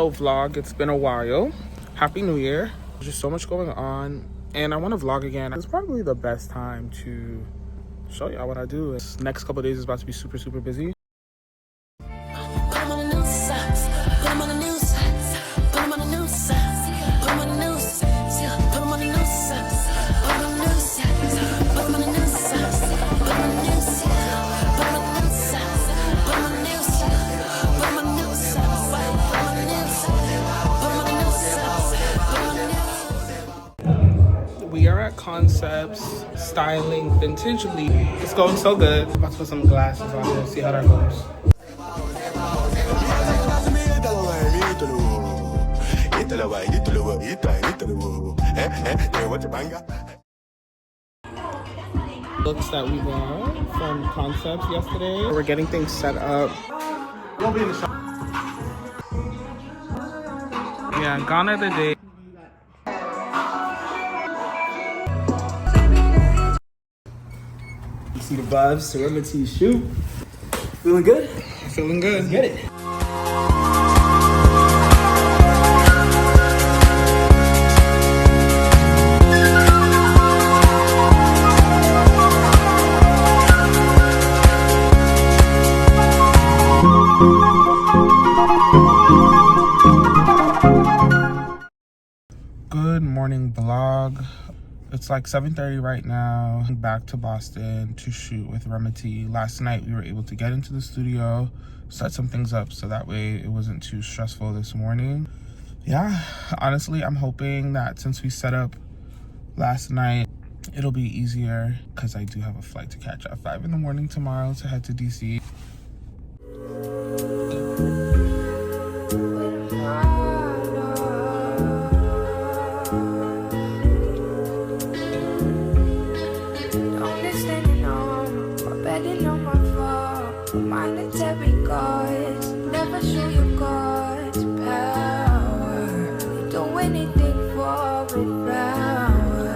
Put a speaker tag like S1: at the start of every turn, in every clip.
S1: no vlog. It's been a while. Happy New Year. There's just so much going on and I want to vlog again. It's probably the best time to show y'all what I do. This next couple of days is about to be super busy. We are at Concepts, styling vintagely. It's going so good. I'm about to put some glasses on here, see how that goes. Looks that we got from Concepts yesterday. We're getting things set up. We'll be in the shop. Yeah, gone are the days.
S2: See the vibes, Serenity shoot. Feeling good?
S1: Feeling good.
S2: Let's get it.
S1: Good morning vlog. It's like 7:30 right now. I'm back to Boston to shoot with Remedy. Last night we were able to get into the studio, set some things up so that way it wasn't too stressful this morning. Yeah, honestly, I'm hoping that since we set up last night, it'll be easier because I do have a flight to catch at 5 in the morning tomorrow to head to DC.
S3: Never show your God's power. Do anything for it, power.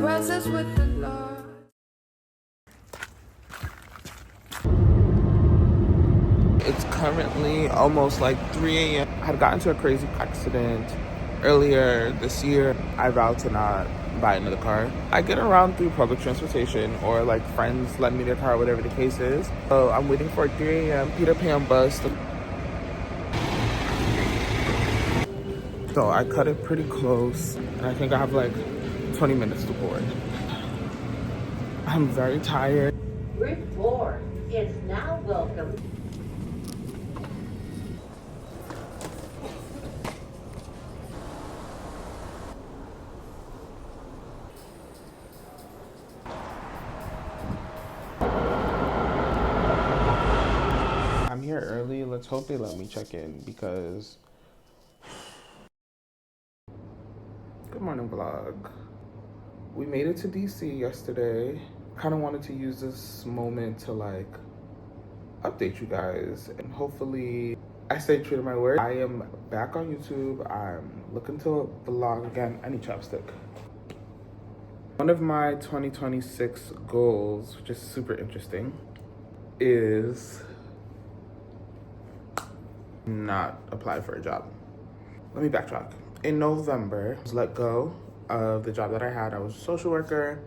S3: Presence with the Lord.
S1: It's currently almost like 3 a.m. I had gotten into a crazy accident earlier this year. I vowed to not buy another car. I get around through public transportation or like friends lend me their car, whatever the case is. So I'm waiting for a 3 a.m. Peter Pan bus. So I cut it pretty close and I think I have like 20 minutes to board. I'm very tired.
S4: Group 4 is now welcome.
S1: I'm here early. Let's hope they let me check in because... Good morning vlog. We made it to DC yesterday. Kind of wanted to use this moment to like update you guys and hopefully I stay true to my word. I am back on YouTube. I'm looking to vlog again. I need chapstick. One of my 2026 goals, which is super interesting, is not apply for a job. Let me backtrack. In November, I was let go of the job that I had. I was a social worker.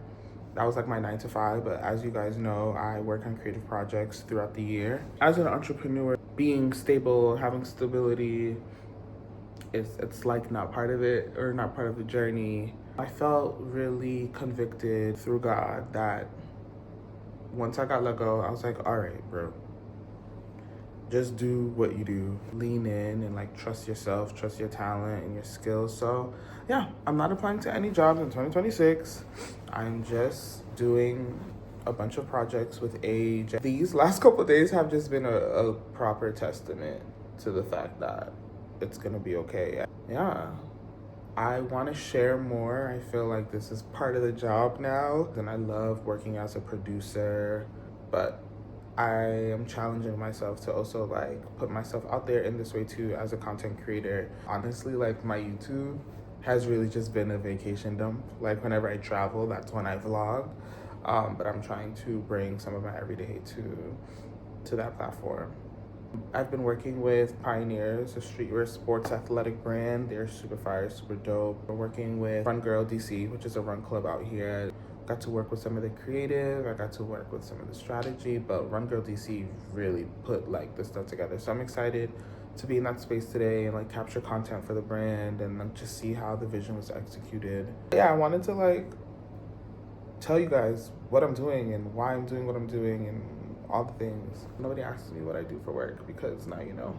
S1: That was like my 9 to 5, but as you guys know, I work on creative projects throughout the year. As an entrepreneur, being stable, having stability, it's like not part of it or not part of the journey. I felt really convicted through God that once I got let go, I was like, all right, bro. Just do what you do. Lean in and like trust yourself, trust your talent and your skills. So yeah, I'm not applying to any jobs in 2026. I'm just doing a bunch of projects with age. These last couple of days have just been a proper testament to the fact that it's gonna be okay. Yeah, I want to share more. I feel like this is part of the job now. And I love working as a producer, but I am challenging myself to also like put myself out there in this way too as a content creator. Honestly, like my YouTube has really just been a vacation dump. Like whenever I travel, that's when I vlog. But I'm trying to bring some of my everyday to that platform. I've been working with Pioneers, a streetwear sports athletic brand. They're super fire, super dope. We're working with Run Girl DC, which is a run club out here. Got to work with some of the creative, I got to work with some of the strategy, but Run Girl DC really put like this stuff together. So I'm excited to be in that space today and like capture content for the brand and like just see how the vision was executed. Yeah, I wanted to like tell you guys what I'm doing and why I'm doing what I'm doing and all the things. Nobody asks me what I do for work because now you know.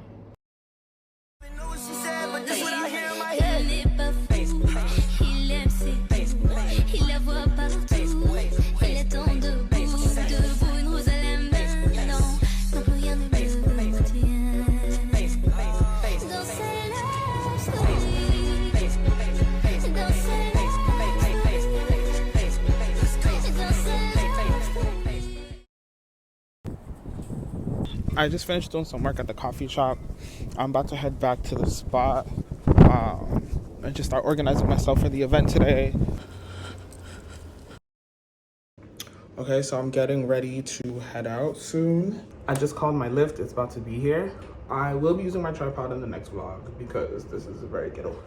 S1: I just finished doing some work at the coffee shop. I'm about to head back to the spot and just start organizing myself for the event today. Okay, so I'm getting ready to head out soon. I just called my Lyft. It's about to be here. I will be using my tripod in the next vlog because this is a very ghetto.